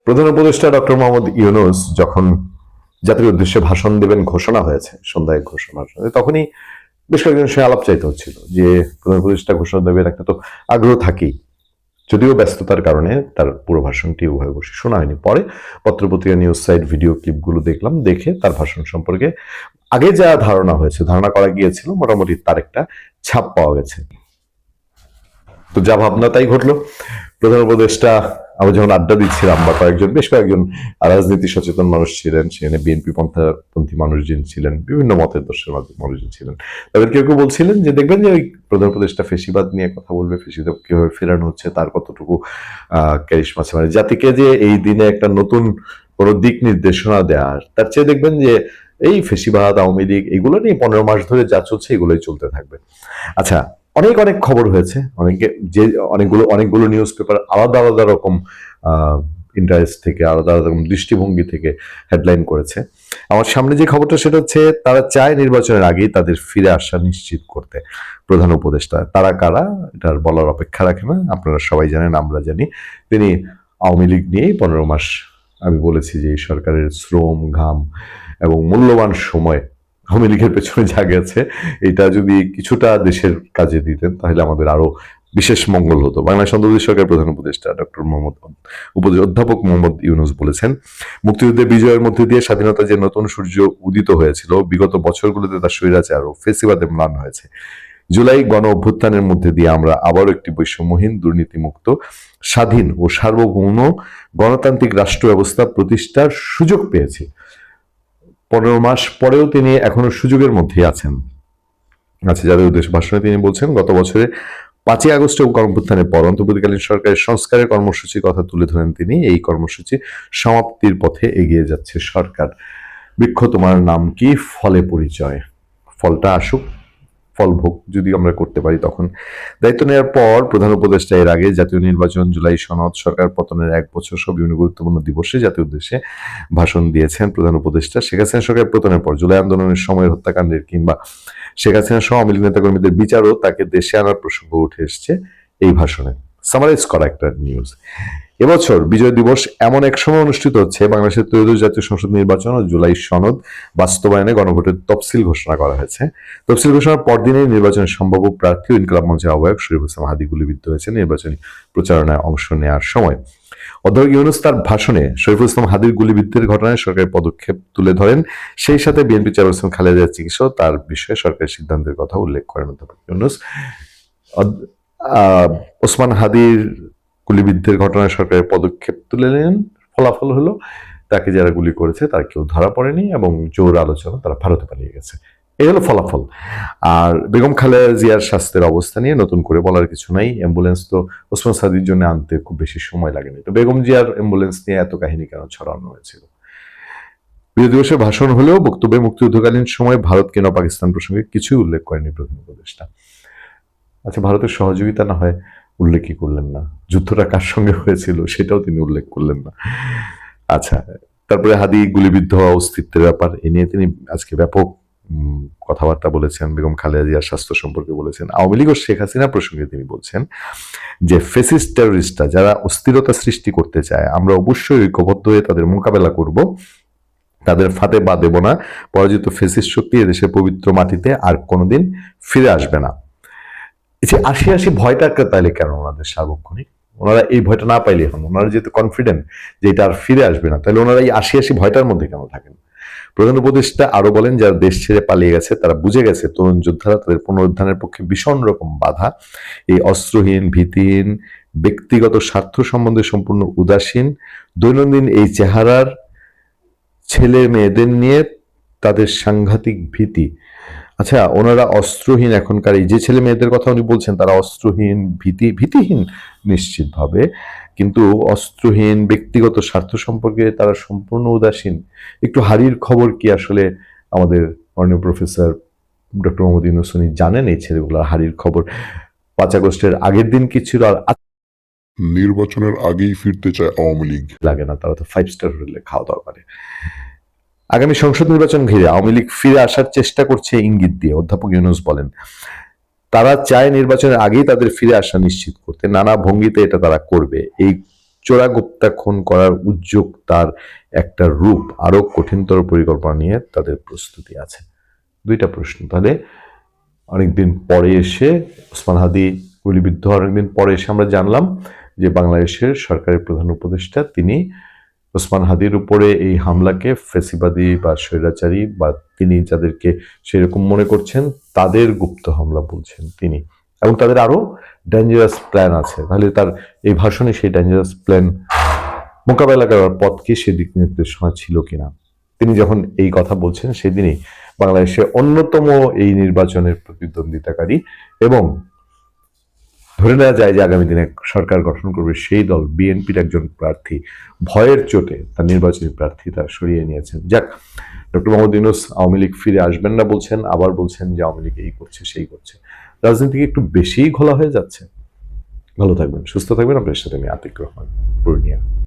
প্রধান উপদেষ্টা ডক্টর মোহাম্মদ ইউনূস যখন জাতির উদ্দেশ্যে ভাষণ দেবেন ঘোষণা হয়েছে, সন্ধ্যায় ঘোষণা তখনই বেশ কয়েকজনের সঙ্গে আলাপ চাইতে হচ্ছিল যে প্রধান উপদেষ্টা ঘোষণা দেবেন, একটা তো আগ্রহ থাকেই। যদিও ব্যস্ততার কারণে তার পুরো ভাষণটি উভয় বসে শোনা হয়নি। পরে পত্রপত্রিকা, নিউজ সাইট, ভিডিও ক্লিপগুলো দেখলাম, দেখে তার ভাষণ সম্পর্কে আগে যা ধারণা করা গিয়েছিল, মোটামুটি তার একটা ছাপ পাওয়া গেছে। তো যা ভাবনা তাই ঘটলো। প্রধান উপদেষ্টা, আমরা যখন আড্ডা দিচ্ছিলাম, বা বেশ কয়েকজন রাজনীতি সচেতন মানুষ ছিলেন সেখানে, বিএনপি পন্থী মানুষজন ছিলেন, বিভিন্ন মতের দর্শের মানুষজন ছিলেন। তাদের কেউ কেউ বলছিলেন যে দেখবেন যে ওই প্রধান উপদেষ্টা ফেসিবাদ নিয়ে কথা বলবে, ফেসিবাদ কিভাবে ফেরানো হচ্ছে, তার কতটুকু ক্যারিশমা আছে, মানে জাতিকে যে এই দিনে একটা নতুন কোনো দিক নির্দেশনা দেওয়ার, তার চেয়ে দেখবেন যে এই ফেসিবাদ, আওয়ামী লীগ, এগুলো নিয়ে 15 মাস ধরে যা চলছে এগুলোই চলতে থাকবে। আচ্ছা, অনেক খবর হয়েছে, অনেকগুলো নিউজ পেপার আলাদা আলাদা রকম ইন্টারেস্ট থেকে, আলাদা আলাদা রকম দৃষ্টিভঙ্গি থেকে হেডলাইন করেছে। আমার সামনে যে খবরটা সেটা হচ্ছে, তারা চায় নির্বাচনের আগেই তাদের ফিরে আসা নিশ্চিত করতে। প্রধান উপদেষ্টা তারা কারা এটার বলার অপেক্ষা রাখে না, আপনারা সবাই জানেন, আমরা জানি। তিনি আওয়ামী লীগ নিয়েই 15 মাস, আমি বলেছি যে এই সরকারের শ্রম, ঘাম এবং মূল্যবান সময় আওয়ামী লীগের পেছনে যা গেছে, এটা যদি কিছুটা দেশের কাজে দিতেন তাহলে আমাদের আরো বিশেষ মঙ্গল হতো। বাংলাদেশ অন্তর্বর্তী সরকারের প্রধান উপদেষ্টা ডক্টর অধ্যাপক মোহাম্মদ ইউনূস বলেছেন, মুক্তিযুদ্ধের বিজয়ের মধ্যে দিয়ে স্বাধীনতা যে নতুন সূর্য উদিত হয়েছিল, বিগত বছরগুলোতে তার স্বৈরাচার ও ফেসিবাদে ম্লান হয়েছে। জুলাই গণ অভ্যুত্থানের মধ্যে দিয়ে আমরা আবারও একটি বৈষম্যহীন, দুর্নীতিমুক্ত, স্বাধীন ও সার্বভৌম গণতান্ত্রিক রাষ্ট্র ব্যবস্থা প্রতিষ্ঠার সুযোগ পেয়েছি। 15 মাস পরেও তিনি এখনো সুযোগের মধ্যেই আছেন। আচ্ছা, যাদের উদ্দেশ্যে ভাষণে তিনি বলছেন, গত বছরে 5ই আগস্ট গণঅভ্যুত্থানের পর অন্তর্বর্তীকালীন সরকারের সংস্কারের কর্মসূচির কথা তুলে ধরেন তিনি। এই কর্মসূচি সমাপ্তির পথে এগিয়ে যাচ্ছে সরকার। বৃক্ষ তোমার নাম কি, ফলে পরিচয়। ফলটা আসুক, ফল ভোগ যদি আমরা করতে পারি তখন। দায়িত্ব নেওয়ার পর প্রধান উপদেষ্টা এর আগে জাতীয় নির্বাচন, জুলাই সনদ, সরকার পতনের 1 বছর সহ বিভিন্ন গুরুত্বপূর্ণ দিবসে জাতীয় উদ্দেশ্যে ভাষণ দিয়েছেন প্রধান উপদেষ্টা। শেখ হাসিনা সরকার পতনের পর জুলাই আন্দোলনের সময়ের হত্যাকাণ্ডের কিংবা শেখ হাসিনা সহ আওয়ামী লীগ নেতাকর্মীদের বিচারও তাকে দেশে আনার প্রসঙ্গ উঠে এসছে এই ভাষণে। সামারাইজ করা একটা নিউজ। এবছর বিজয় দিবস এমন এক সময় অনুষ্ঠিত হচ্ছে, বাংলাদেশের ত্রয়োদশ জাতীয় সংসদ নির্বাচন ও জুলাই সনদ বাস্তবায়নে গণভোটের তফসিল ঘোষণা করা হয়েছে। তফসিল ঘোষণার পরদিনে নির্বাচনের সম্ভাব্য প্রার্থী ও ইনকলাব মঞ্চের আহ্বায়ক শরীফুল ইসলাম হাদী গুলিবিদ্ধ হয়েছে নির্বাচনী প্রচারণায় অংশ নেওয়ার সময়। অধ্যাপক ইউনূস তার ভাষণে শরীফুল ইসলাম হাদীর গুলিবিদ্ধের ঘটনায় সরকারের পদক্ষেপ তুলে ধরেন। সেই সাথে বিএনপি চেয়ারপারসন খালেদা জিয়ার চিকিৎসা, তার বিষয়ে সরকারের সিদ্ধান্তের কথা উল্লেখ করেন অধ্যাপক ইউনূস। ওসমান হাদীর গুলিবিদ্ধের ঘটনায় সরকারের পদক্ষেপ তুলে নেন, ফলাফল হলো তাকে যারা গুলি করেছে তার কেউ ধরা পড়েনি এবং জোর আলোচনা তারা ভারতে পালিয়ে গেছে। এই হলো ফলাফল। আর বেগম খালেদা জিয়ার স্বাস্থ্যের অবস্থা নিয়ে নতুন করে বলার কিছু নাই। অ্যাম্বুলেন্স তো ওসমান সাদির জন্য আনতে খুব বেশি সময় লাগেনি, তো বেগম জিয়ার অ্যাম্বুলেন্স নিয়ে এত কাহিনী কেন ছড়ানো হয়েছিল? বিজয় দিবসের ভাষণ হলেও বক্তব্যে মুক্তিযুদ্ধকালীন সময় ভারত কেন পাকিস্তান প্রসঙ্গে কিছুই উল্লেখ করেনি প্রধান উপদেষ্টা। আচ্ছা, ভারতের সহযোগিতা না হয় উল্লেখই করলেন না, যুদ্ধটা কার সঙ্গে হয়েছিল সেটাও তিনি উল্লেখ করলেন না। আচ্ছা, তারপরে হাদি গুলিবিদ্ধ হওয়া অস্তিত্বের ব্যাপার, এ নিয়ে তিনি আজকে ব্যাপক কথাবার্তা বলেছেন। বেগম খালেদা জিয়ার স্বাস্থ্য সম্পর্কে বলেছেন। আওয়ামী লীগ ও শেখ হাসিনা প্রসঙ্গে তিনি বলছেন যে ফেসিস্ট টেররিস্টরা যারা অস্থিরতা সৃষ্টি করতে চায়, আমরা অবশ্যই ঐক্যবদ্ধ হয়ে তাদের মোকাবেলা করব, তাদের ফাঁদে পা দেব না। পরাজিত ফেসিস্ট শক্তি এদেশের পবিত্র মাটিতে আর কোনোদিন ফিরে আসবে না। এই যে ৮০ ভয়টা তাইলে কেন ওনাদের সার্বক্ষণিক? ওনারা এই ভয়টা না পাইলে, এখন ওনারা যেহেতু কনফিডেন্ট যে এটা আর ফিরে আসবে না, তাহলে ওনারা এই ৮০ ভয়টার মধ্যে কেন থাকেন? প্রধান উপদেষ্টা আরো বলেন, যারা দেশ ছেড়ে পালিয়ে গেছে তারা বুঝে গেছে তরুণ যোদ্ধারা তাদের পুনরুদ্ধারের পক্ষে ভীষণ রকম বাধা। এই অস্ত্রহীন, ভীতিহীন, ব্যক্তিগত স্বার্থ সম্বন্ধে সম্পূর্ণ উদাসীন, দৈনন্দিন এই চেহারার ছেলে মেয়েদের নিয়ে তাদের সাংঘাতিক ভীতি। আচ্ছা, ওনারা অস্ত্রহীন, এখনকার এই যে ছেলে মেয়েদের কথা উনি বলছেন তারা অস্ত্রহীন, ভীতিহীন নিশ্চিতভাবে, কিন্তু অস্ত্রহীন, ব্যক্তিগত স্বার্থ সম্পর্কে তারা সম্পূর্ণ উদাসীন। একটু হারির খবর কি আসলে আমাদের মাননীয় প্রফেসর ডক্টর মোহাম্মদ ইউনূস উনি জানেন এই ছেলেগুলোর হারির খবর? 5 আগস্টের আগের দিন কি ছিল আর নির্বাচনের আগেই ফিরতে চায় আওয়ামী লীগ। লাগে না, তারা তো 5 স্টার হোটেলে খাওয়া দাওয়া করে। আগামী সংসদ নির্বাচন ঘিরে আওয়ামী লীগ ফিরে আসার চেষ্টা করছে ইঙ্গিত দিয়ে অধ্যাপক ইউনূস বলেন। তারা চায় নির্বাচনের আগেই তাদের ফিরে আসা নিশ্চিত করতে, নানা ভঙ্গিতে এটা তারা করবে। এই চোরাগুপ্তা খুন করার উদ্যোগ তার একটা রূপ, আরো কঠিনতর পরিকল্পনা নিয়ে তাদের প্রস্তুতি আছে? দুইটা প্রশ্ন। তাহলে অনেকদিন পরে এসে ওসমান হাদি গুলিবিদ্ধ হওয়ার অনেকদিন পরে এসে আমরা জানলাম যে বাংলাদেশের সরকারের প্রধান উপদেষ্টা তিনি ওসমান হাদির উপরে এই হামলাকে ফেসিবাদী বা স্বৈরাচারী বা তিনি যাদেরকে সেরকম মনে করছেন তাদের গুপ্ত হামলা বলছেন তিনি, এবং তাদের আরো ডেঞ্জারাস প্ল্যান আছে। তাহলে তার এই ভাষণে সেই ডেঞ্জারাস প্ল্যান মোকাবেলা করার পথ কি, সেদিক নির্দেশনা ছিল কিনা? তিনি যখন এই কথা বলছেন সেদিনই বাংলাদেশের অন্যতম এই নির্বাচনের প্রতিদ্বন্দ্বিতাকারী এবং ধরে নেওয়া যায় যে আগামী দিনে সরকার গঠন করবে সেই দল বিএনপির একজন প্রার্থী ভয়ের চোটে তার নির্বাচনী প্রার্থীতা সরিয়ে নিয়েছেন। যাক, ডক্টর মোহাম্মদ ইউনূস আওয়ামী লীগ ফিরে আসবেন না বলছেন, আবার বলছেন যে আওয়ামী লীগ এই করছে সেই করছে। রাজনীতি কি একটু বেশিই ঘোলা হয়ে যাচ্ছে? ভালো থাকবেন, সুস্থ থাকবেন। আপনার সাথে আমি আতিক রহমান, পূর্ণিয়া।